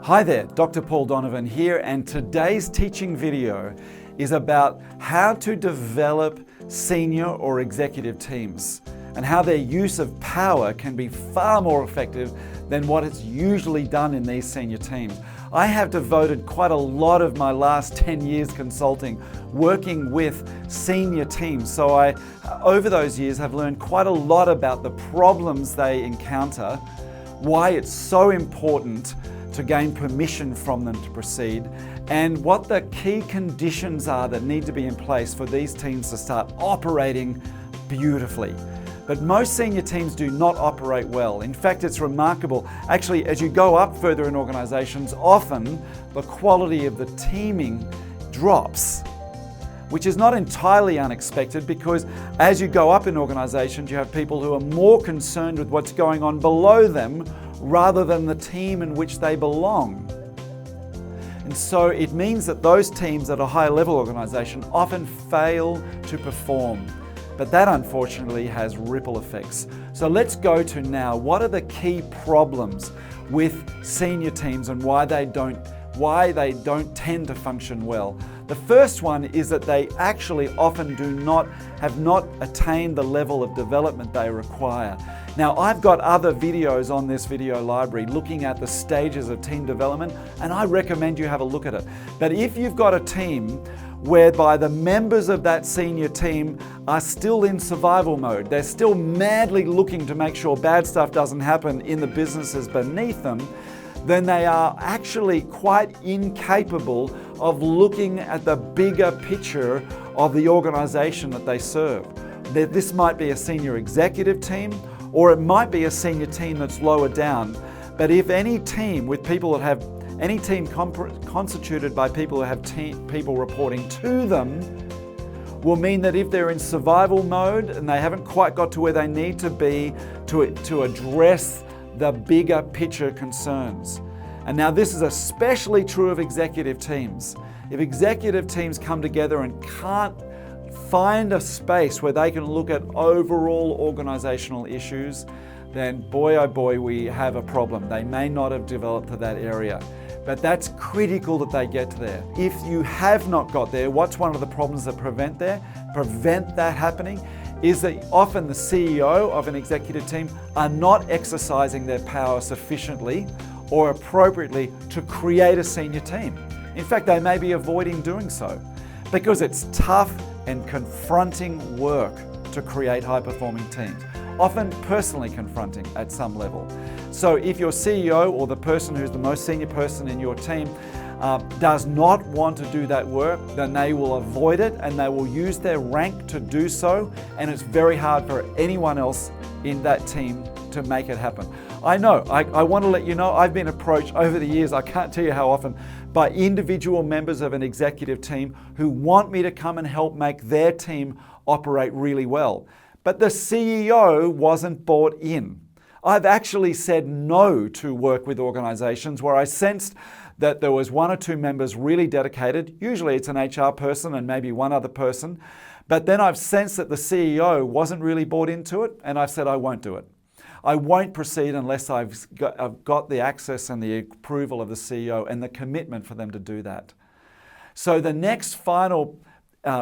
Hi there, Dr. Paul Donovan here, and today's teaching video is about how to develop senior or executive teams and how their use of power can be far more effective than what is usually done in these senior teams. I have devoted quite a lot of my last 10 years consulting working with senior teams, so I, over those years, have learned quite a lot about the problems they encounter, why it's so important to gain permission from them to proceed, and what the key conditions are that need to be in place for these teams to start operating beautifully. But most senior teams do not operate well. In fact, it's remarkable. Actually, as you go up further in organizations, often the quality of the teaming drops, which is not entirely unexpected because as you go up in organizations, you have people who are more concerned with what's going on below them rather than the team in which they belong. And so it means that those teams at a higher level organization often fail to perform. But that unfortunately has ripple effects. So let's go to now, what are the key problems with senior teams and why they don't tend to function well? The first one is that they actually often have not attained the level of development they require. Now, I've got other videos on this video library looking at the stages of team development, and I recommend you have a look at it. But if you've got a team whereby the members of that senior team are still in survival mode, they're still madly looking to make sure bad stuff doesn't happen in the businesses beneath them, then they are actually quite incapable of looking at the bigger picture of the organization that they serve. This might be a senior executive team, or it might be a senior team that's lower down. But if any team with people that have, any team constituted by people who have people reporting to them, will mean that if they're in survival mode and they haven't quite got to where they need to be to address the bigger picture concerns. And now this is especially true of executive teams. If executive teams come together and can't find a space where they can look at overall organizational issues, then boy oh boy, we have a problem. They may not have developed to that area. But that's critical that they get there. If you have not got there, what's one of the problems that prevent that happening? Is that often the CEO of an executive team are not exercising their power sufficiently or appropriately to create a senior team. In fact, they may be avoiding doing so because it's tough and confronting work to create high-performing teams, often personally confronting at some level. So if your CEO or the person who's the most senior person in your team does not want to do that work, then they will avoid it and they will use their rank to do so, and it's very hard for anyone else in that team to make it happen. I know, I want to let you know, I've been approached over the years, I can't tell you how often, by individual members of an executive team who want me to come and help make their team operate really well. But the CEO wasn't bought in. I've actually said no to work with organizations where I sensed that there was one or two members really dedicated. Usually it's an HR person and maybe one other person. But then I've sensed that the CEO wasn't really bought into it, and I've said I won't do it. I won't proceed unless I've got the access and the approval of the CEO and the commitment for them to do that. So the next final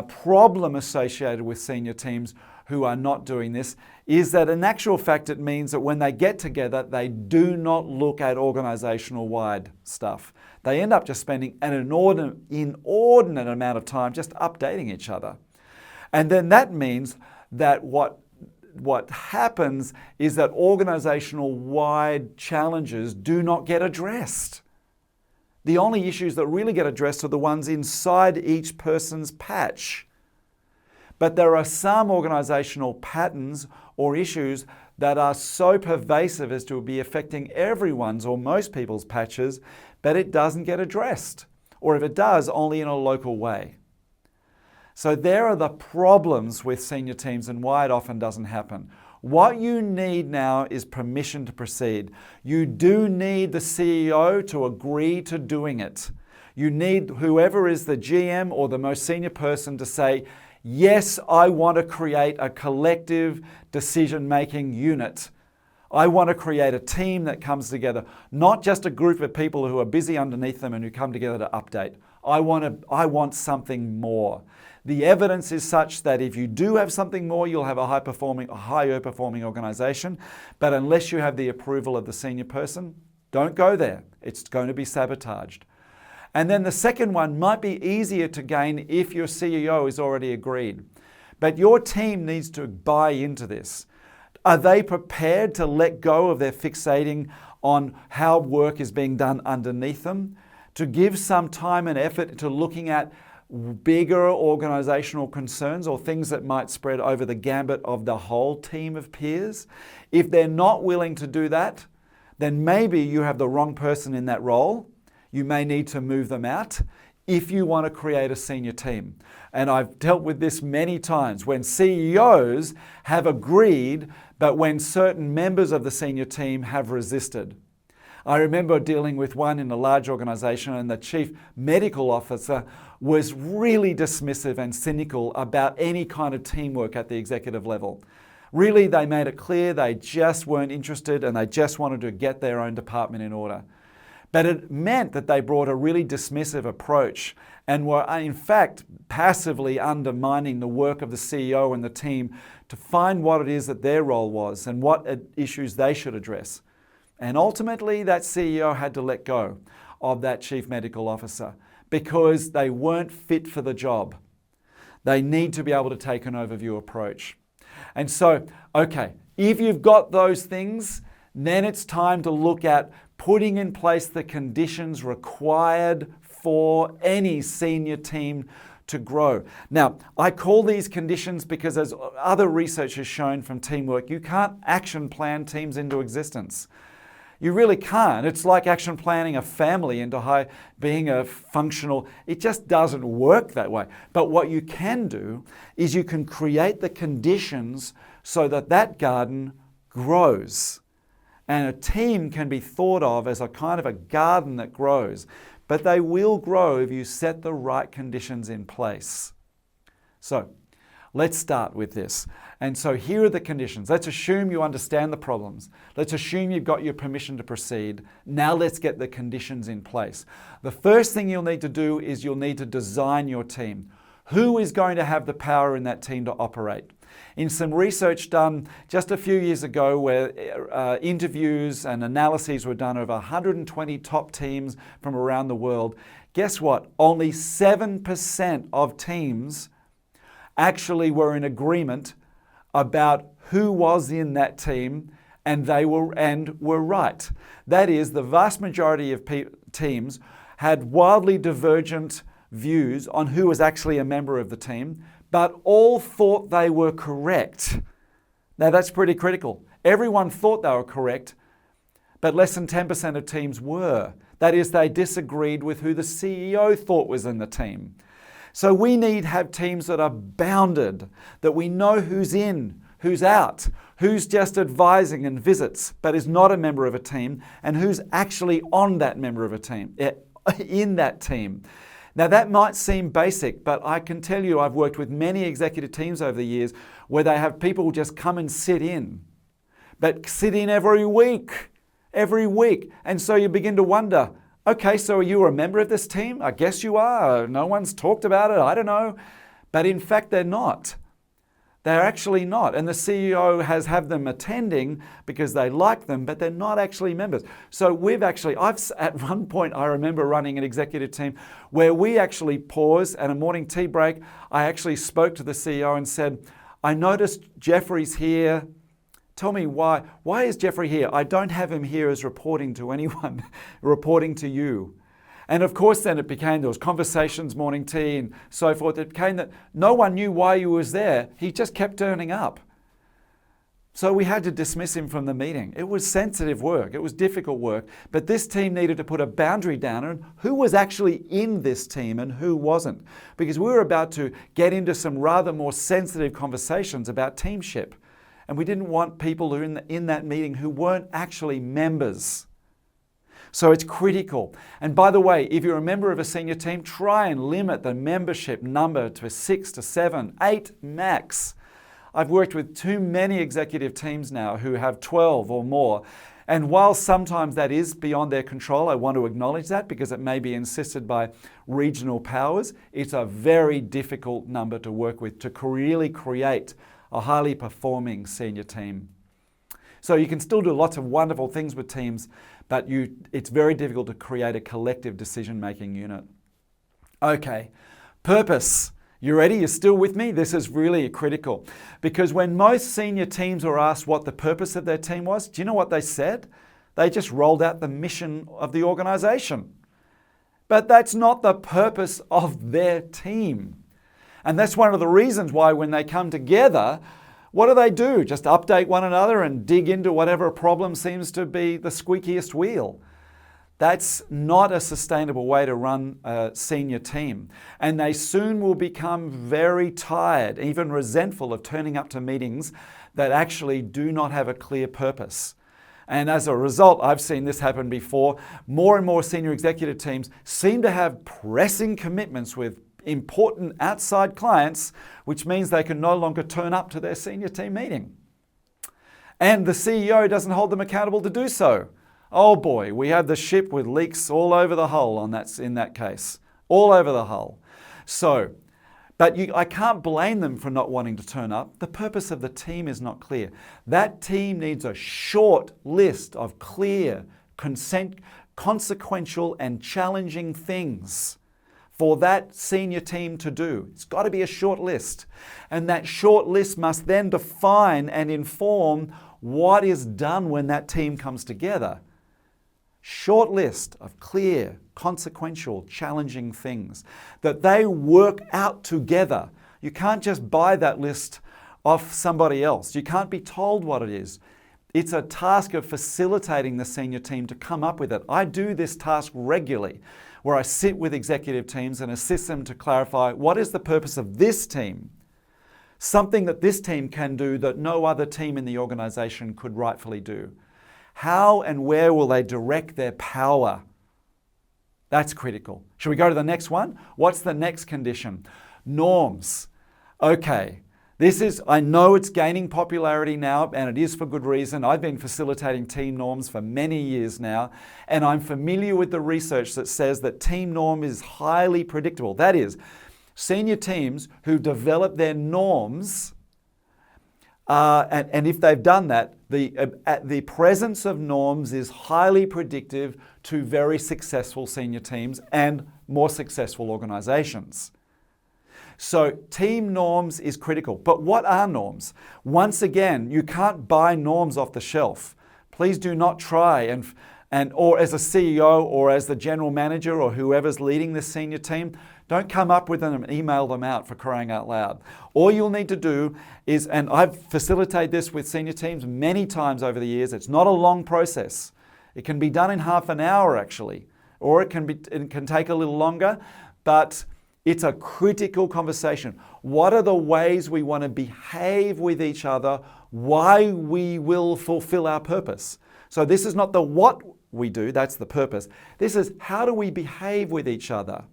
problem associated with senior teams who are not doing this is that in actual fact it means that when they get together they do not look at organizational wide stuff. They end up just spending an inordinate amount of time just updating each other. And then that means that what happens is that organizational wide challenges do not get addressed. The only issues that really get addressed are the ones inside each person's patch. But there are some organizational patterns or issues that are so pervasive as to be affecting everyone's or most people's patches, but it doesn't get addressed. Or if it does, only in a local way. So there are the problems with senior teams and why it often doesn't happen. What you need now is permission to proceed. You do need the CEO to agree to doing it. You need whoever is the GM or the most senior person to say, yes, I want to create a collective decision-making unit. I want to create a team that comes together, not just a group of people who are busy underneath them and who come together to update. I want something more. The evidence is such that if you do have something more, you'll have a higher performing organization. But unless you have the approval of the senior person, don't go there. It's going to be sabotaged. And then the second one might be easier to gain if your CEO is already agreed. But your team needs to buy into this. Are they prepared to let go of their fixating on how work is being done underneath them, to give some time and effort to looking at bigger organizational concerns or things that might spread over the gambit of the whole team of peers? If they're not willing to do that, then maybe you have the wrong person in that role. You may need to move them out if you want to create a senior team. And I've dealt with this many times when CEOs have agreed, but when certain members of the senior team have resisted. I remember dealing with one in a large organization, and the chief medical officer was really dismissive and cynical about any kind of teamwork at the executive level. Really, they made it clear they just weren't interested and they just wanted to get their own department in order. But it meant that they brought a really dismissive approach and were in fact passively undermining the work of the CEO and the team to find what it is that their role was and what issues they should address. And ultimately, that CEO had to let go of that chief medical officer because they weren't fit for the job. They need to be able to take an overview approach. And so, okay, if you've got those things, then it's time to look at putting in place the conditions required for any senior team to grow. Now, I call these conditions because, as other research has shown from teamwork, you can't action plan teams into existence. You really can't. It's like action planning a family into being a functional, it just doesn't work that way. But what you can do is you can create the conditions so that that garden grows. And a team can be thought of as a kind of a garden that grows. But they will grow if you set the right conditions in place. So, let's start with this. And so here are the conditions. Let's assume you understand the problems. Let's assume you've got your permission to proceed. Now let's get the conditions in place. The first thing you'll need to do is you'll need to design your team. Who is going to have the power in that team to operate? In some research done just a few years ago where interviews and analyses were done of 120 top teams from around the world, guess what? Only 7% of teams actually were in agreement about who was in that team, and were right. That is, the vast majority of teams had wildly divergent views on who was actually a member of the team, but all thought they were correct. Now that's pretty critical. Everyone thought they were correct, but less than 10% of teams were. That is, they disagreed with who the CEO thought was in the team. So we need to have teams that are bounded, that we know who's in, who's out, who's just advising and visits, but is not a member of a team, and who's actually on that member of a team, in that team. Now that might seem basic, but I can tell you I've worked with many executive teams over the years where they have people just come and sit in, but sit in every week. And so you begin to wonder, okay, so are you a member of this team? I guess you are. No one's talked about it. I don't know. But in fact, they're not. They're actually not. And the CEO has had them attending because they like them, but they're not actually members. So at one point, I remember running an executive team where we actually paused at a morning tea break. I actually spoke to the CEO and said, I noticed Jeffrey's here. Tell me why. Why is Jeffrey here? I don't have him here as reporting to anyone, reporting to you. And of course, then there was conversations, morning tea and so forth. It became that no one knew why he was there. He just kept turning up. So we had to dismiss him from the meeting. It was sensitive work. It was difficult work. But this team needed to put a boundary down on who was actually in this team and who wasn't. Because we were about to get into some rather more sensitive conversations about teamship. And we didn't want people who were in that meeting who weren't actually members. So it's critical. And by the way, if you're a member of a senior team, try and limit the membership number to 6 to 7, 8 max. I've worked with too many executive teams now who have 12 or more. And while sometimes that is beyond their control, I want to acknowledge that because it may be insisted by regional powers, it's a very difficult number to work with to really create a highly performing senior team. So you can still do lots of wonderful things with teams, but it's very difficult to create a collective decision-making unit. Okay, purpose. You ready? You're still with me? This is really critical because when most senior teams were asked what the purpose of their team was, do you know what they said? They just rolled out the mission of the organization. But that's not the purpose of their team. And that's one of the reasons why when they come together, what do? Just update one another and dig into whatever problem seems to be the squeakiest wheel. That's not a sustainable way to run a senior team. And they soon will become very tired, even resentful of turning up to meetings that actually do not have a clear purpose. And as a result, I've seen this happen before. More and more senior executive teams seem to have pressing commitments with important outside clients, which means they can no longer turn up to their senior team meeting. And the CEO doesn't hold them accountable to do so. Oh boy, we have the ship with leaks all over the hull in that case. All over the hull. So, I can't blame them for not wanting to turn up. The purpose of the team is not clear. That team needs a short list of clear, consequential and challenging things for that senior team to do. It's got to be a short list. And that short list must then define and inform what is done when that team comes together. Short list of clear, consequential, challenging things that they work out together. You can't just buy that list off somebody else. You can't be told what it is. It's a task of facilitating the senior team to come up with it. I do this task regularly, where I sit with executive teams and assist them to clarify what is the purpose of this team, something that this team can do that no other team in the organization could rightfully do. How and where will they direct their power? That's critical. Should we go to the next one? What's the next condition? Norms. Okay, I know it's gaining popularity now, and it is for good reason. I've been facilitating team norms for many years now, and I'm familiar with the research that says that team norm is highly predictable. That is, senior teams who develop their norms, and if they've done that, the presence of norms is highly predictive to very successful senior teams and more successful organizations. So team norms is critical. But what are norms? Once again, you can't buy norms off the shelf. Please do not try or as a CEO or as the general manager or whoever's leading this senior team, don't come up with them and email them out, for crying out loud. All you'll need to do is, and I've facilitated this with senior teams many times over the years, it's not a long process. It can be done in half an hour actually, or it can take a little longer, but it's a critical conversation. What are the ways we want to behave with each other, why we will fulfill our purpose? So this is not the what we do, that's the purpose. This is how do we behave with each other?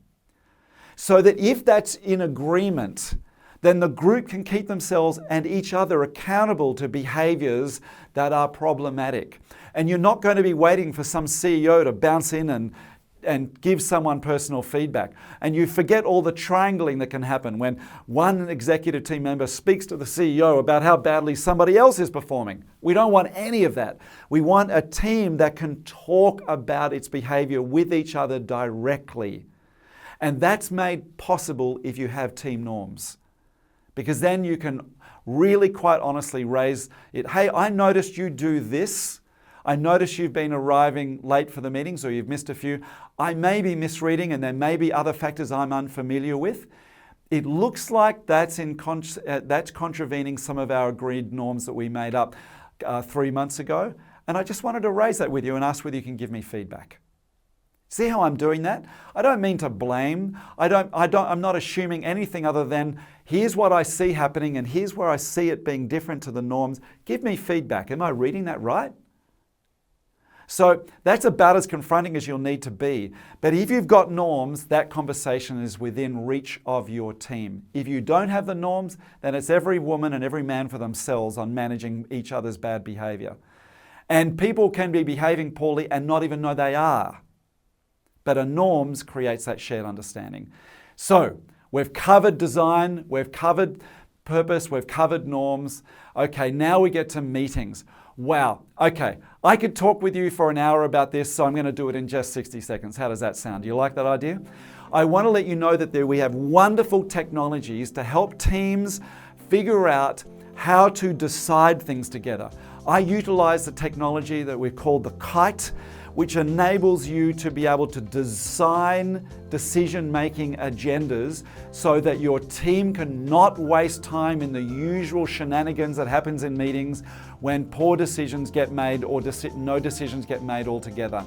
So that if that's in agreement, then the group can keep themselves and each other accountable to behaviors that are problematic. And you're not going to be waiting for some CEO to bounce in and give someone personal feedback. And you forget all the triangling that can happen when one executive team member speaks to the CEO about how badly somebody else is performing. We don't want any of that. We want a team that can talk about its behavior with each other directly. And that's made possible if you have team norms. Because then you can really quite honestly raise it. Hey, I noticed you do this. I notice you've been arriving late for the meetings or you've missed a few. I may be misreading and there may be other factors I'm unfamiliar with. It looks like that's contravening some of our agreed norms that we made up 3 months ago. And I just wanted to raise that with you and ask whether you can give me feedback. See how I'm doing that? I don't mean to blame. I'm not assuming anything other than here's what I see happening and here's where I see it being different to the norms. Give me feedback. Am I reading that right? So that's about as confronting as you'll need to be. But if you've got norms, that conversation is within reach of your team. If you don't have the norms, then it's every woman and every man for themselves on managing each other's bad behavior. And people can be behaving poorly and not even know they are. But a norms creates that shared understanding. So we've covered design, we've covered purpose, we've covered norms. Okay, now we get to meetings. Wow, okay, I could talk with you for an hour about this, so I'm going to do it in just 60 seconds. How does that sound? Do you like that idea? I want to let you know that we have wonderful technologies to help teams figure out how to decide things together. I utilize the technology that we've called the Kite, which enables you to be able to design decision-making agendas so that your team can not waste time in the usual shenanigans that happens in meetings when poor decisions get made or no decisions get made altogether.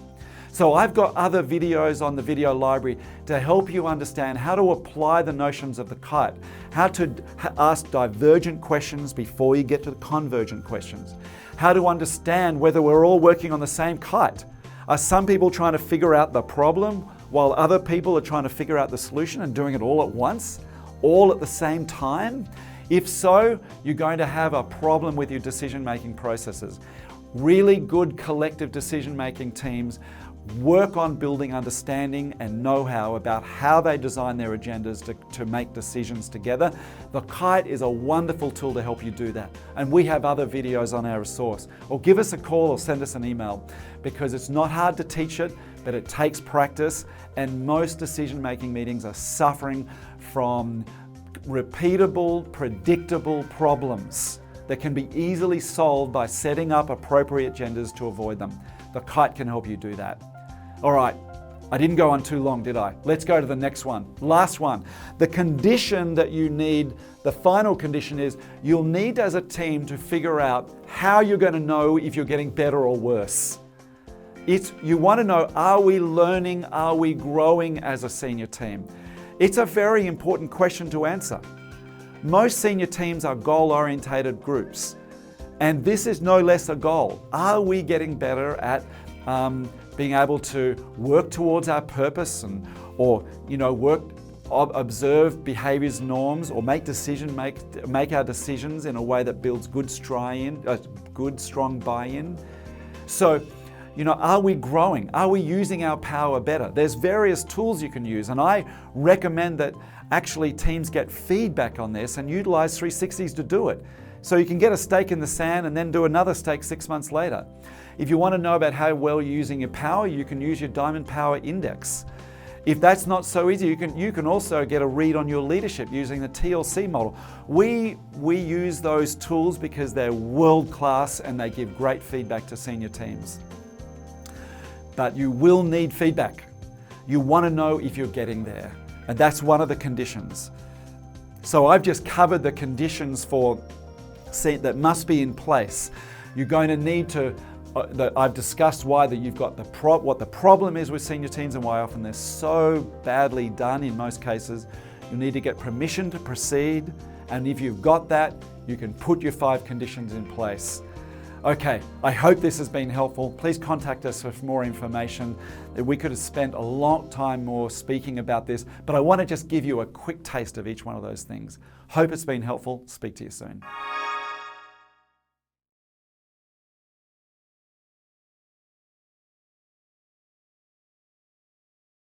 So I've got other videos on the video library to help you understand how to apply the notions of the Kite, how to ask divergent questions before you get to the convergent questions, how to understand whether we're all working on the same kite. Are some people trying to figure out the problem while other people are trying to figure out the solution and doing it all at once, all at the same time? If so, you're going to have a problem with your decision-making processes. Really good collective decision-making teams work on building understanding and know-how about how they design their agendas to make decisions together. The Kite is a wonderful tool to help you do that. And we have other videos on our resource. Or give us a call or send us an email, because it's not hard to teach it, but it takes practice, and most decision-making meetings are suffering from repeatable, predictable problems that can be easily solved by setting up appropriate agendas to avoid them. The Kite can help you do that. All right, I didn't go on too long, did I? Let's go to the next one. Last one. The condition that you need, the final condition is you'll need as a team to figure out how you're going to know if you're getting better or worse. You want to know, are we learning, are we growing as a senior team? It's a very important question to answer. Most senior teams are goal-orientated groups, and this is no less a goal. Are we getting better at being able to work towards our purpose or observe behaviors, norms, or make our decisions in a way that builds good, strong buy-in? So, are we growing? Are we using our power better? There's various tools you can use, and I recommend that actually teams get feedback on this and utilize 360s to do it. So you can get a stake in the sand and then do another stake 6 months later. If you want to know about how well you're using your power, you can use your Diamond Power Index. If that's not so easy, you can also get a read on your leadership using the TLC model. We use those tools because they're world-class and they give great feedback to senior teams. But you will need feedback. You want to know if you're getting there, and that's one of the conditions. So I've just covered the conditions that must be in place. You're going to need to, I've discussed why that you've got what the problem is with senior teams and why often they're so badly done in most cases. You need to get permission to proceed, and if you've got that, you can put your 5 conditions in place. Okay, I hope this has been helpful. Please contact us for more information. We could have spent a long time more speaking about this, but I want to just give you a quick taste of each one of those things. Hope it's been helpful. Speak to you soon.